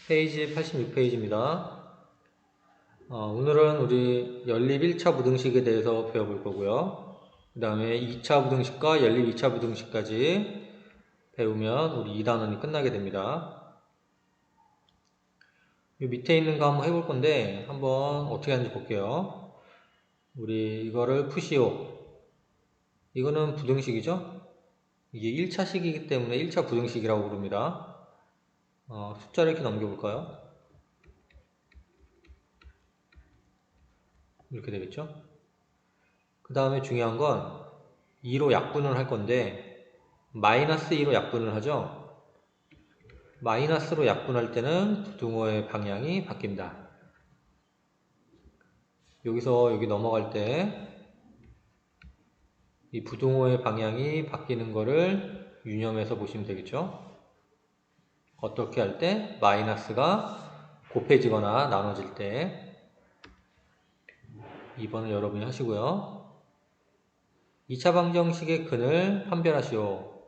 페이지 86페이지입니다. 오늘은 우리 연립 1차 부등식에 대해서 배워볼 거고요. 그 다음에 2차 부등식과 연립 2차 부등식까지 배우면 우리 2단원이 끝나게 됩니다. 이 밑에 있는 거 한번 해볼 건데 한번 어떻게 하는지 볼게요. 우리 이거를 푸시오. 이거는 부등식이죠? 이게 1차식이기 때문에 1차 부등식이라고 부릅니다. 숫자를 이렇게 넘겨볼까요? 이렇게 되겠죠? 그 다음에 중요한 건 2로 약분을 할 건데 마이너스 2로 약분을 하죠. 마이너스로 약분할 때는 부등호의 방향이 바뀐다. 여기서 여기 넘어갈 때 이 부등호의 방향이 바뀌는 거를 유념해서 보시면 되겠죠. 어떻게 할 때? 마이너스가 곱해지거나 나눠질 때. 2번을 여러분이 하시고요. 2차 방정식의 근을 판별하시오.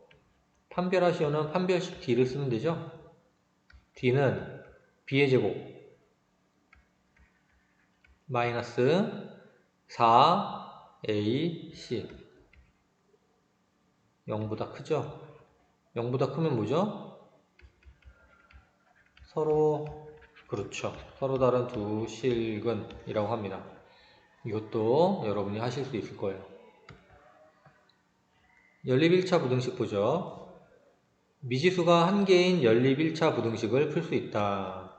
판별하시오는 판별식 D를 쓰면 되죠. D는 B의 제곱 마이너스 4AC 0보다 크죠? 0보다 크면 뭐죠? 그렇죠. 서로 다른 두 실근이라고 합니다. 이것도 여러분이 하실 수 있을 거예요. 연립 1차 부등식 보죠. 미지수가 한 개인 연립 1차 부등식을 풀 수 있다.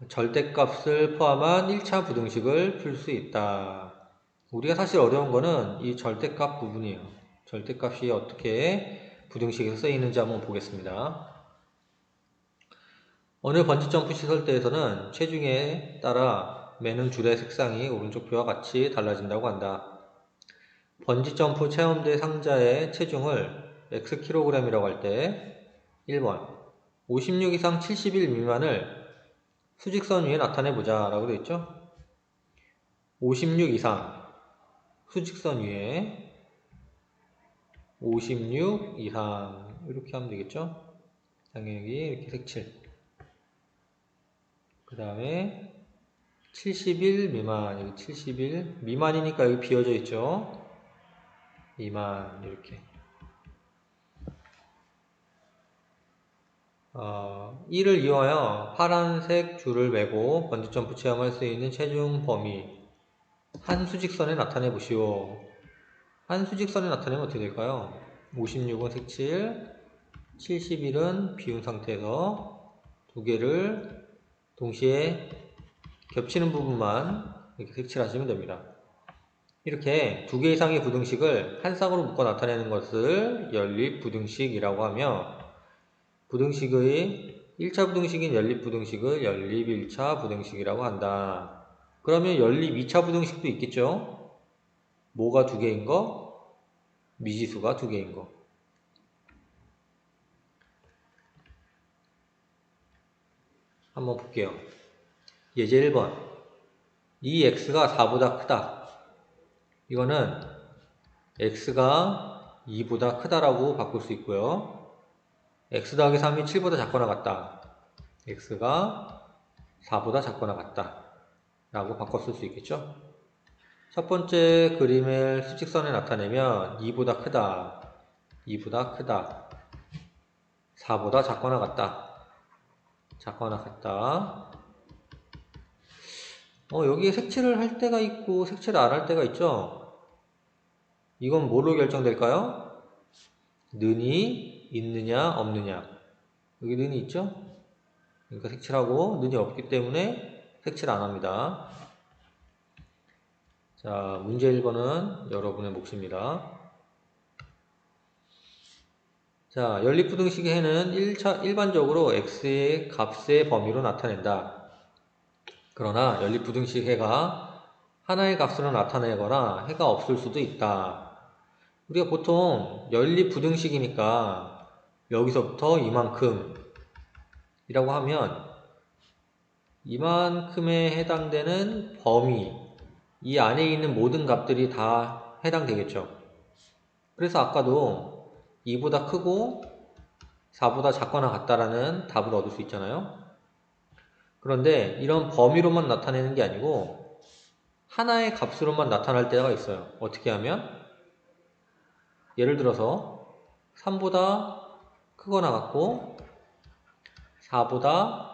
절대값을 포함한 1차 부등식을 풀 수 있다. 우리가 사실 어려운 거는 이 절대값 부분이에요. 절대값이 어떻게 부등식에서 쓰이는지 한번 보겠습니다. 어느 번지점프 시설대에서는 체중에 따라 매는 줄의 색상이 오른쪽 표와 같이 달라진다고 한다. 번지점프 체험대 상자의 체중을 Xkg이라고 할 때 1번 56 이상 71 미만을 수직선 위에 나타내보자 라고 되어 있죠. 56 이상 수직선 위에 56 이상 이렇게 하면 되겠죠. 당연히 이렇게 색칠. 그 다음에 71 미만, 여기 71 미만이니까 여기 비어져 있죠. 미만 이렇게. 이를 이용하여 파란색 줄을 매고 번지점프 체험할 수 있는 체중 범위 한 수직선에 나타내 보시오. 한 수직선에 나타내면 어떻게 될까요? 56은 색칠, 71은 비운 상태에서 두 개를 동시에 겹치는 부분만 이렇게 색칠하시면 됩니다. 이렇게 두 개 이상의 부등식을 한 쌍으로 묶어 나타내는 것을 연립 부등식이라고 하며 부등식의 1차 부등식인 연립 부등식을 연립 1차 부등식이라고 한다. 그러면 연립 2차 부등식도 있겠죠? 뭐가 두 개인 거? 미지수가 두 개인 거. 한번 볼게요. 예제 1번. 이 x가 4보다 크다. 이거는 x가 2보다 크다라고 바꿀 수 있고요. x 더하기 3이 7보다 작거나 같다. x가 4보다 작거나 같다. 라고 바꿔 쓸 수 있겠죠? 첫 번째 그림을 수직선에 나타내면 2보다 크다. 2보다 크다. 4보다 작거나 같다. 작거나 같다. 여기에 색칠을 할 때가 있고 색칠을 안 할 때가 있죠? 이건 뭐로 결정될까요? 는이 있느냐 없느냐. 여기 는이 있죠? 그러니까 색칠하고 는이 없기 때문에 색칠 안 합니다. 자, 문제 1번은 여러분의 몫입니다. 자, 연립부등식의 해는 일반적으로 x의 값의 범위로 나타낸다. 그러나 연립부등식 해가 하나의 값으로 나타내거나 해가 없을 수도 있다. 우리가 보통 연립부등식이니까 여기서부터 이만큼 이라고 하면 이만큼에 해당되는 범위, 이 안에 있는 모든 값들이 다 해당되겠죠. 그래서 아까도 2보다 크고 4보다 작거나 같다라는 답을 얻을 수 있잖아요. 그런데 이런 범위로만 나타내는 게 아니고 하나의 값으로만 나타날 때가 있어요. 어떻게 하면 예를 들어서 3보다 크거나 같고 4보다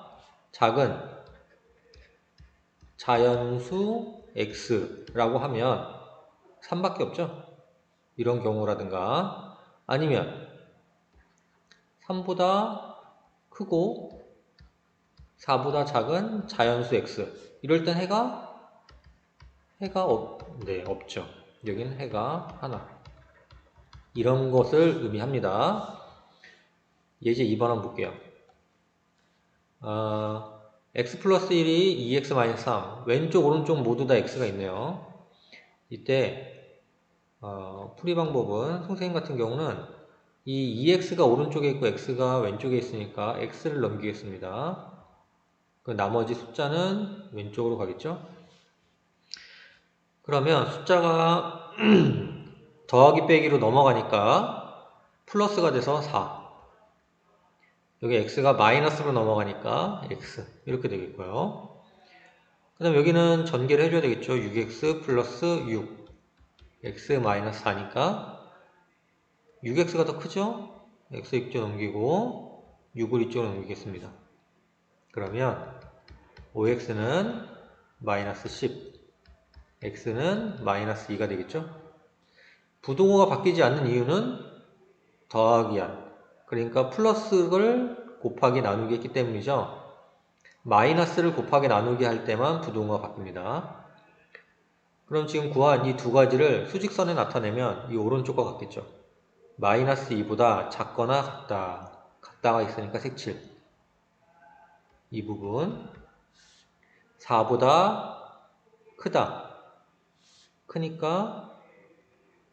작은 자연수 x라고 하면 3밖에 없죠. 이런 경우라든가 아니면 3보다 크고 4보다 작은 자연수 x 이럴 땐 해가 없죠. 여기는 해가 하나 이런 것을 의미합니다. 예제 2번 한번 볼게요. x 플러스 1이 2x 마이너스 3 왼쪽 오른쪽 모두 다 x가 있네요. 이때 풀이 방법은 선생님 같은 경우는 이 2x가 오른쪽에 있고 x가 왼쪽에 있으니까 x를 넘기겠습니다. 그 나머지 숫자는 왼쪽으로 가겠죠. 그러면 숫자가 더하기 빼기로 넘어가니까 플러스가 돼서 4 여기 x가 마이너스로 넘어가니까 x 이렇게 되겠고요. 그 다음 여기는 전개를 해줘야 되겠죠. 6x 플러스 6 x 마이너스 4니까 6x가 더 크죠? x 이쪽 넘기고 6을 이쪽으로 넘기겠습니다. 그러면 5x는 마이너스 10 x는 마이너스 2가 되겠죠? 부동호가 바뀌지 않는 이유는 더하기 한 그러니까 플러스를 곱하기 나누기 했기 때문이죠. 마이너스를 곱하기 나누기 할 때만 부동호가 바뀝니다. 그럼 지금 구한 이 두 가지를 수직선에 나타내면 이 오른쪽과 같겠죠. 마이너스 2보다 작거나 같다가 있으니까 색칠 이 부분 4보다 크니까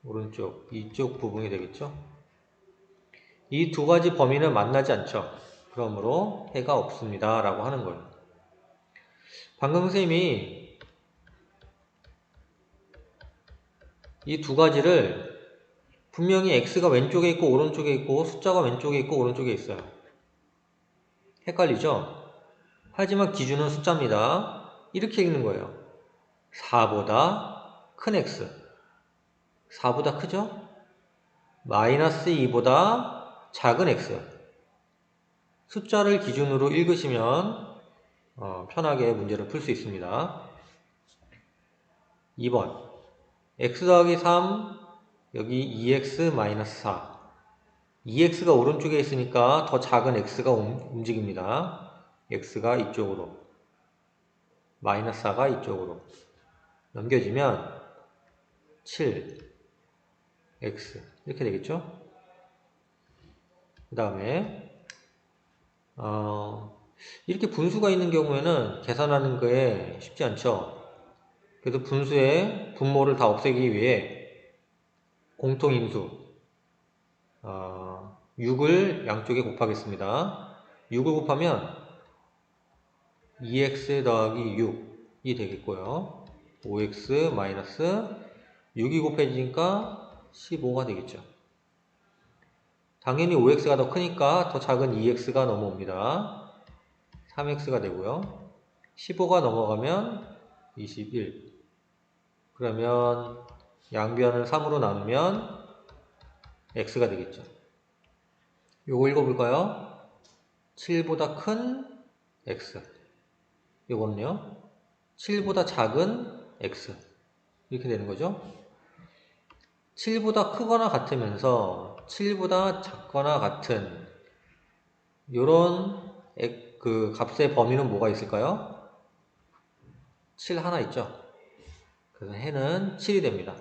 오른쪽 이쪽 부분이 되겠죠. 이 두 가지 범위는 만나지 않죠. 그러므로 해가 없습니다 라고 하는 거예요. 방금 선생님이 이 두 가지를 분명히 x가 왼쪽에 있고 오른쪽에 있고 숫자가 왼쪽에 있고 오른쪽에 있어요. 헷갈리죠? 하지만 기준은 숫자입니다. 이렇게 읽는 거예요. 4보다 큰 x 4보다 크죠? 마이너스 2보다 작은 x 숫자를 기준으로 읽으시면 편하게 문제를 풀 수 있습니다. 2번 x 더하기 3 여기 2x 마이너스 4 2x가 오른쪽에 있으니까 더 작은 x가 움직입니다. x가 이쪽으로 마이너스 4가 이쪽으로 넘겨지면 7 x 이렇게 되겠죠. 그 다음에 이렇게 분수가 있는 경우에는 계산하는 게 쉽지 않죠. 그래서 분수의 분모를 다 없애기 위해 공통인수 6을 양쪽에 곱하겠습니다. 6을 곱하면 2x 더하기 6이 되겠고요. 5x 마이너스 6이 곱해지니까 15가 되겠죠. 당연히 5x가 더 크니까 더 작은 2x가 넘어옵니다. 3x가 되고요. 15가 넘어가면 21. 그러면 양변을 3으로 나누면 x가 되겠죠. 요거 읽어볼까요? 7보다 큰 x. 요거는요. 7보다 작은 x. 이렇게 되는 거죠. 7보다 크거나 같으면서 7보다 작거나 같은 요런 그 값의 범위는 뭐가 있을까요? 7 하나 있죠. 그래서 해는 7이 됩니다.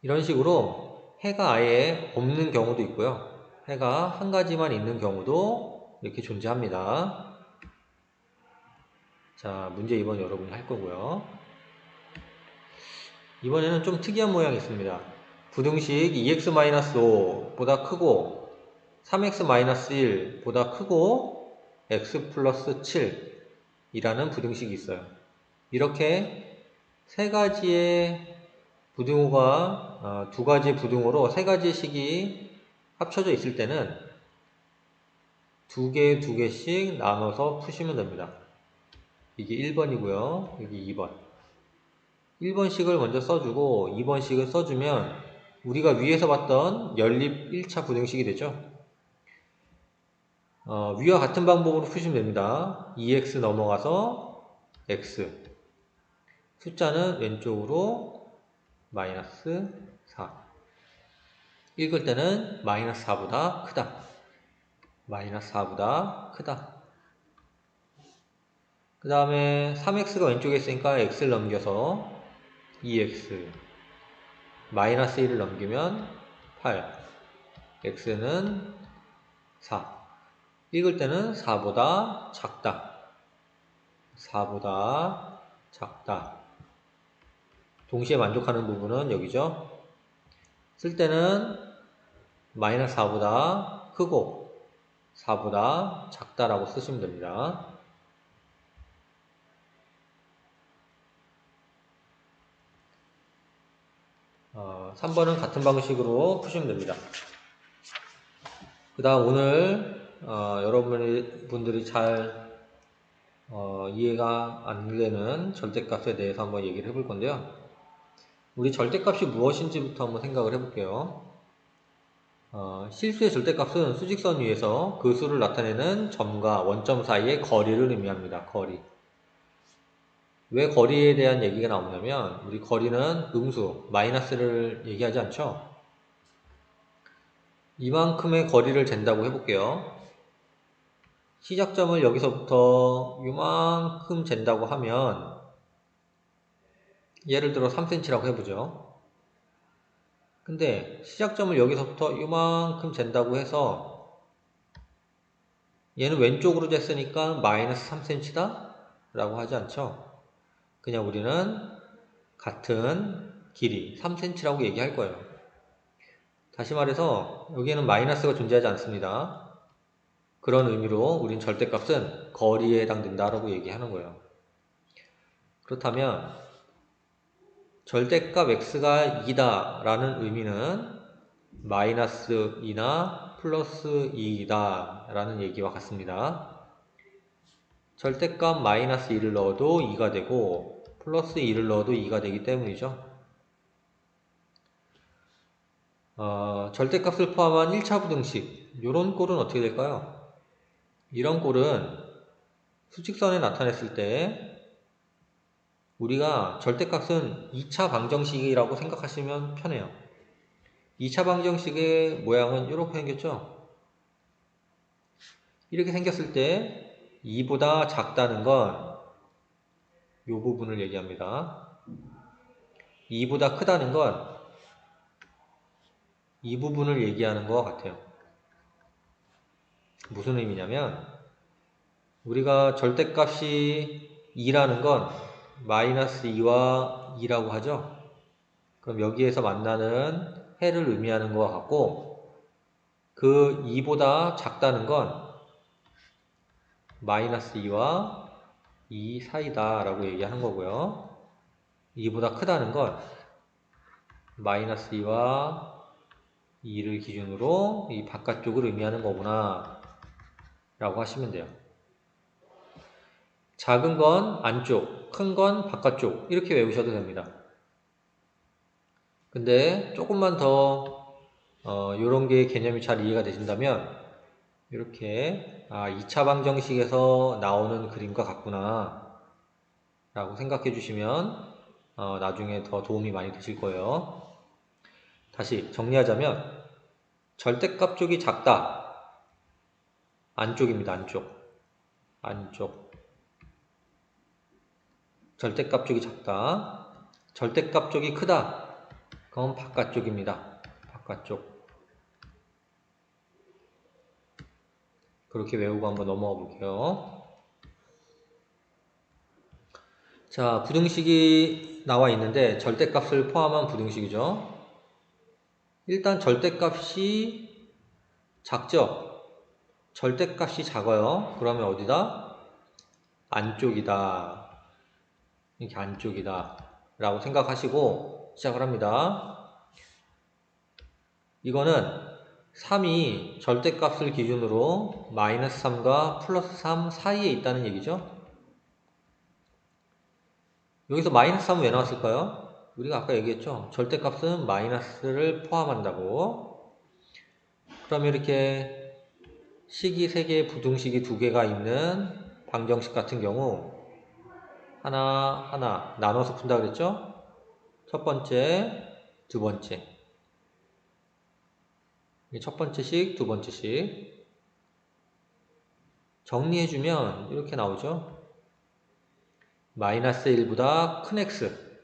이런 식으로 해가 아예 없는 경우도 있고요. 해가 한 가지만 있는 경우도 이렇게 존재합니다. 자, 문제 2번 여러분이 할 거고요. 이번에는 좀 특이한 모양이 있습니다. 부등식 2x-5보다 크고 3x-1보다 크고 x 플러스 7이라는 부등식이 있어요. 이렇게 세 가지의 부등호가 두 가지의 부등호로 세 가지 식이 합쳐져 있을 때는 두 개, 두 개씩 나눠서 푸시면 됩니다. 이게 1번이고요. 여기 2번. 1번씩을 먼저 써주고 2번씩을 써주면 우리가 위에서 봤던 연립 1차 부등식이 되죠. 위와 같은 방법으로 푸시면 됩니다. 2x 넘어가서 x. 숫자는 왼쪽으로 마이너스 4. 읽을 때는 마이너스 4보다 크다. 마이너스 4보다 크다. 그 다음에 3x가 왼쪽에 있으니까 x를 넘겨서 2x 마이너스 1을 넘기면 8 x는 4 읽을 때는 4보다 작다. 4보다 작다. 동시에 만족하는 부분은 여기죠. 쓸 때는 마이너스 4보다 크고 4보다 작다라고 쓰시면 됩니다. 3번은 같은 방식으로 푸시면 됩니다. 그 다음 오늘 여러분들이 잘 이해가 안 되는 절대값에 대해서 한번 얘기를 해볼 건데요. 우리 절대값이 무엇인지부터 한번 생각을 해볼게요. 실수의 절대값은 수직선 위에서 그 수를 나타내는 점과 원점 사이의 거리를 의미합니다. 거리. 왜 거리에 대한 얘기가 나오냐면 우리 거리는 음수, 마이너스를 얘기하지 않죠? 이만큼의 거리를 잰다고 해볼게요. 시작점을 여기서부터 이만큼 잰다고 하면 예를 들어 3cm라고 해보죠. 근데 시작점을 여기서부터 이만큼 잰다고 해서 얘는 왼쪽으로 쟀으니까 마이너스 3cm다? 라고 하지 않죠. 그냥 우리는 같은 길이 3cm라고 얘기할 거예요. 다시 말해서 여기에는 마이너스가 존재하지 않습니다. 그런 의미로 우린 절대값은 거리에 해당된다라고 얘기하는 거예요. 그렇다면 절대값 x가 2다 라는 의미는 마이너스 2나 플러스 2다 라는 얘기와 같습니다. 절대값 마이너스 2를 넣어도 2가 되고 플러스 2를 넣어도 2가 되기 때문이죠. 절대값을 포함한 1차 부등식 이런 꼴은 어떻게 될까요? 이런 꼴은 수직선에 나타냈을 때 우리가 절대값은 2차 방정식이라고 생각하시면 편해요. 2차 방정식의 모양은 이렇게 생겼죠? 이렇게 생겼을 때 2보다 작다는 건 이 부분을 얘기합니다. 2보다 크다는 건 이 부분을 얘기하는 것 같아요. 무슨 의미냐면 우리가 절대값이 2라는 건 마이너스 2와 2라고 하죠. 그럼 여기에서 만나는 해를 의미하는 것 같고 그 2보다 작다는 건 마이너스 2와 2 사이다 라고 얘기하는 거고요. 2보다 크다는 건 마이너스 2와 2를 기준으로 이 바깥쪽을 의미하는 거구나 라고 하시면 돼요. 작은 건 안쪽, 큰 건 바깥쪽 이렇게 외우셔도 됩니다. 근데 조금만 더 이런 게 개념이 잘 이해가 되신다면 이렇게 2차 방정식에서 나오는 그림과 같구나 라고 생각해 주시면 나중에 더 도움이 많이 되실 거예요. 다시 정리하자면 절대값 쪽이 작다. 안쪽입니다. 안쪽. 절대값 쪽이 작다. 절대값 쪽이 크다. 그건 바깥쪽입니다. 바깥쪽. 그렇게 외우고 한번 넘어가 볼게요. 자, 부등식이 나와 있는데 절대값을 포함한 부등식이죠. 일단 절대값이 작죠? 절대값이 작아요. 그러면 어디다? 안쪽이다. 이렇게 안쪽이다. 라고 생각하시고 시작을 합니다. 이거는 3이 절대값을 기준으로 마이너스 3과 플러스 3 사이에 있다는 얘기죠. 여기서 마이너스 3은 왜 나왔을까요? 우리가 아까 얘기했죠. 절대값은 마이너스를 포함한다고. 그러면 이렇게 식이 3개, 부등식이 2개가 있는 방정식 같은 경우 하나 나눠서 푼다 그랬죠? 첫 번째, 두 번째. 첫 번째 식, 두 번째 식. 정리해주면 이렇게 나오죠. 마이너스 1보다 큰 x,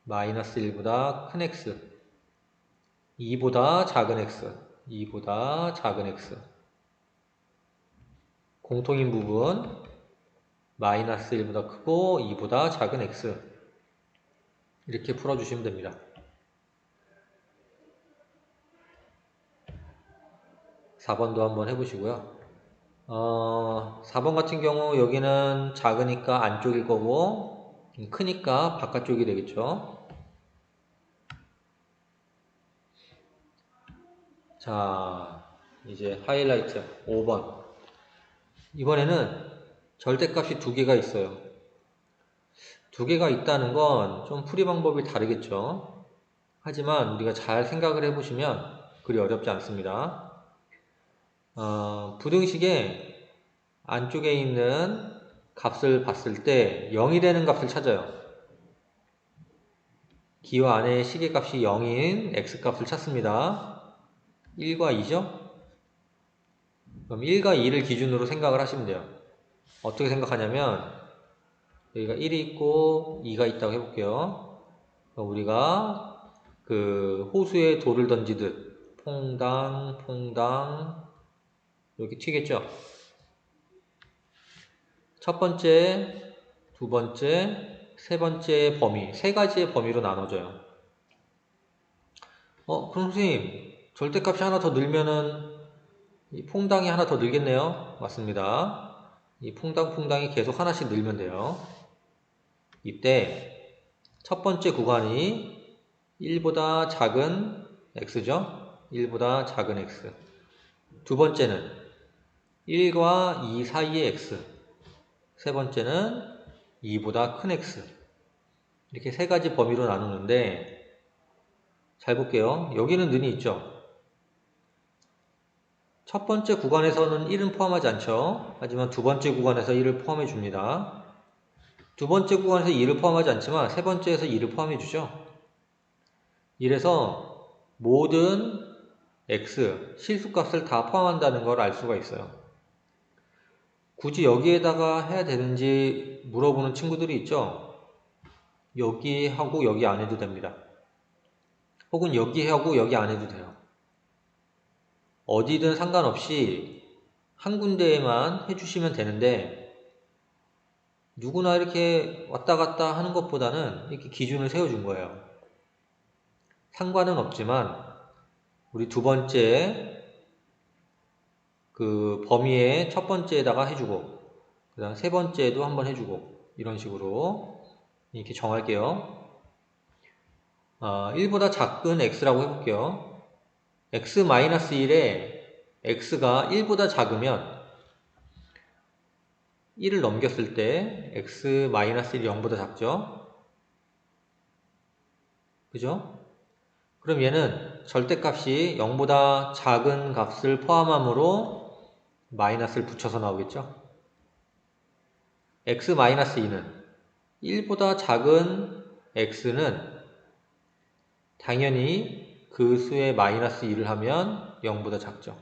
마이너스 1보다 큰 x, 2보다 작은 x, 2보다 작은 x. 공통인 부분 마이너스 1보다 크고 2보다 작은 x. 이렇게 풀어주시면 됩니다. (4번도) 한번 해보시고요. 4번 같은 경우 여기는 작으니까 안쪽일 거고 크니까 바깥쪽이 되겠죠. 자, 이제 하이라이트 5번. 이번에는 절대값이 2개가 있어요. 2개가 있다는 건 좀 풀이 방법이 다르겠죠. 하지만 우리가 잘 생각을 해보시면 그리 어렵지 않습니다. 부등식의 안쪽에 있는 값을 봤을 때 0이 되는 값을 찾아요. 기호 안에 식의 값이 0인 x값을 찾습니다. 1과 2죠? 그럼 1과 2를 기준으로 생각을 하시면 돼요. 어떻게 생각하냐면 여기가 1이 있고 2가 있다고 해볼게요. 우리가 그 호수에 돌을 던지듯 퐁당 퐁당 이렇게 튀겠죠. 첫 번째, 두 번째, 세 번째 범위, 세 가지의 범위로 나눠져요. 그럼 선생님, 절대값이 하나 더 늘면은 이 퐁당이 하나 더 늘겠네요. 맞습니다. 이 퐁당퐁당이 계속 하나씩 늘면 돼요. 이때 첫 번째 구간이 1보다 작은 x죠. 1보다 작은 x. 두 번째는 1과 2 사이의 x. 세 번째는 2보다 큰 x. 이렇게 세 가지 범위로 나누는데 잘 볼게요. 여기는 는이 있죠. 첫 번째 구간에서는 1은 포함하지 않죠. 하지만 두 번째 구간에서 1을 포함해 줍니다. 두 번째 구간에서 2를 포함하지 않지만 세 번째에서 2를 포함해 주죠. 이래서 모든 x, 실수값을 다 포함한다는 걸 알 수가 있어요. 굳이 여기에다가 해야 되는지 물어보는 친구들이 있죠. 여기 하고 여기 안 해도 됩니다. 혹은 여기 하고 여기 안 해도 돼요. 어디든 상관없이 한 군데에만 해주시면 되는데 누구나 이렇게 왔다 갔다 하는 것보다는 이렇게 기준을 세워준 거예요. 상관은 없지만 우리 두 번째 그 범위의 첫 번째에다가 해주고 그 다음 세 번째에도 한번 해주고 이런 식으로 이렇게 정할게요. 1보다 작은 x라고 해볼게요. x-1에 x가 1보다 작으면 1을 넘겼을 때 x-1이 0보다 작죠? 그죠? 그럼 얘는 절대값이 0보다 작은 값을 포함함으로 마이너스를 붙여서 나오겠죠? x-2는 1보다 작은 x는 당연히 그 수의 마이너스 2를 하면 0보다 작죠.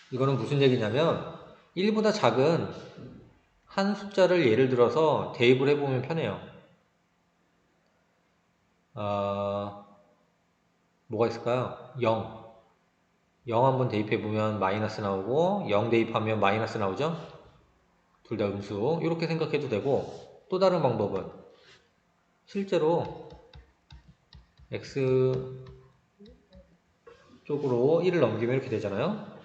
이거는 무슨 얘기냐면 1보다 작은 한 숫자를 예를 들어서 대입을 해보면 편해요. 뭐가 있을까요? 0. 0 한번 대입해보면 마이너스 나오고 0 대입하면 마이너스 나오죠? 둘 다 음수. 이렇게 생각해도 되고 또 다른 방법은 실제로 x 쪽으로 1을 넘기면 이렇게 되잖아요.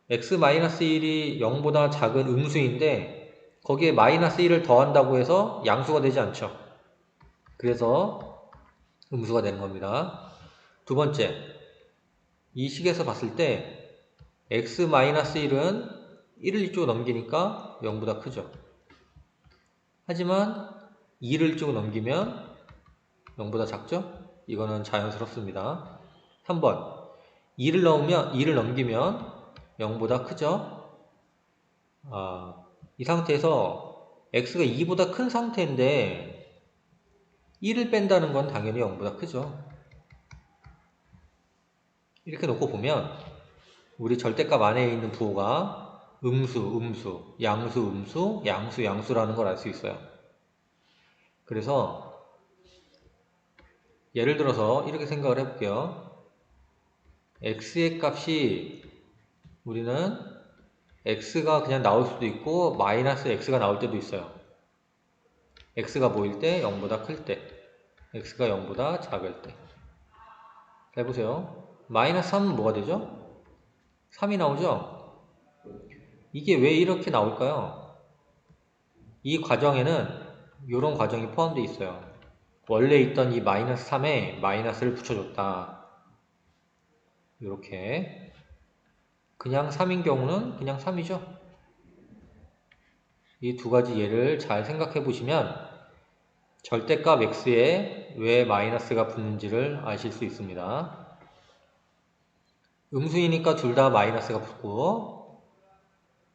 x-1이 0보다 작은 음수인데 거기에 마이너스 1을 더한다고 해서 양수가 되지 않죠. 그래서 음수가 되는 겁니다. 두 번째, 이 식에서 봤을 때 x-1은 1을 이쪽으로 넘기니까 0보다 크죠. 하지만 2를 이쪽으로 넘기면 0보다 작죠? 이거는 자연스럽습니다. 3번, 2를 넘기면 0보다 크죠? 이 상태에서 x가 2보다 큰 상태인데 1을 뺀다는 건 당연히 0보다 크죠. 이렇게 놓고 보면 우리 절대값 안에 있는 부호가 음수, 양수, 양수라는 걸 알 수 있어요. 그래서 예를 들어서 이렇게 생각을 해볼게요. x의 값이 우리는 x가 그냥 나올 수도 있고 마이너스 x가 나올 때도 있어요. x가 보일 때 0보다 클 때, x가 0보다 작을 때. 잘 보세요. 마이너스 3은 뭐가 되죠? 3이 나오죠? 이게 왜 이렇게 나올까요? 이 과정에는 이런 과정이 포함되어 있어요. 원래 있던 이 마이너스 3에 마이너스를 붙여줬다. 이렇게. 그냥 3인 경우는 그냥 3이죠. 이 두 가지 예를 잘 생각해 보시면 절대값 x에 왜 마이너스가 붙는지를 아실 수 있습니다. 음수이니까 둘 다 마이너스가 붙고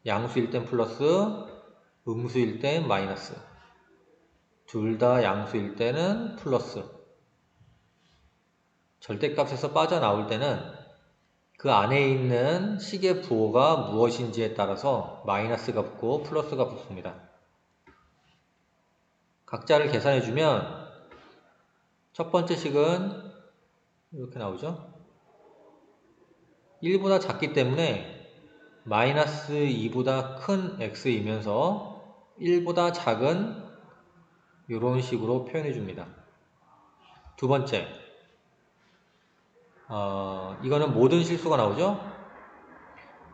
양수일 땐 플러스, 음수일 땐 마이너스. 둘 다 양수일 때는 플러스. 절대값에서 빠져나올 때는 그 안에 있는 식의 부호가 무엇인지에 따라서 마이너스가 붙고 플러스가 붙습니다. 각자를 계산해주면 첫 번째 식은 이렇게 나오죠. 1보다 작기 때문에 마이너스 2보다 큰 x이면서 1보다 작은 이런 식으로 표현해 줍니다. 두 번째, 이거는 모든 실수가 나오죠.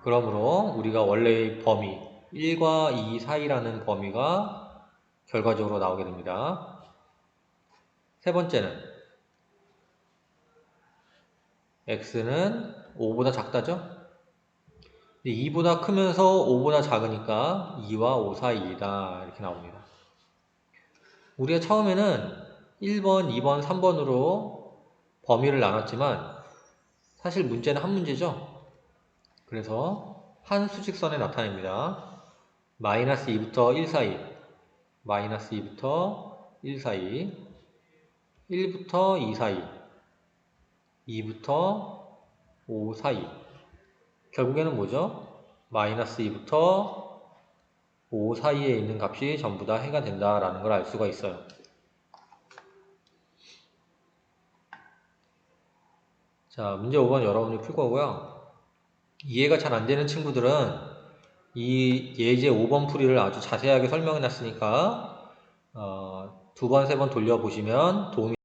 그러므로 우리가 원래의 범위 1과 2 사이라는 범위가 결과적으로 나오게 됩니다. 세 번째는 x는 5보다 작다죠. 2보다 크면서 5보다 작으니까 2와 5 사이이다 이렇게 나옵니다. 우리가 처음에는 1번, 2번, 3번으로 범위를 나눴지만 사실 문제는 한 문제죠. 그래서 한 수직선에 나타냅니다. 마이너스 2부터 1 사이, 마이너스 2부터 1 사이, 1부터 2 사이, 2부터 5 사이. 결국에는 뭐죠? 마이너스 2부터 5 사이에 있는 값이 전부 다 해가 된다라는 걸 알 수가 있어요. 자, 문제 5번 여러분이 풀 거고요. 이해가 잘 안 되는 친구들은 이 예제 5번 풀이를 아주 자세하게 설명해 놨으니까 2번, 3번 돌려보시면 도움이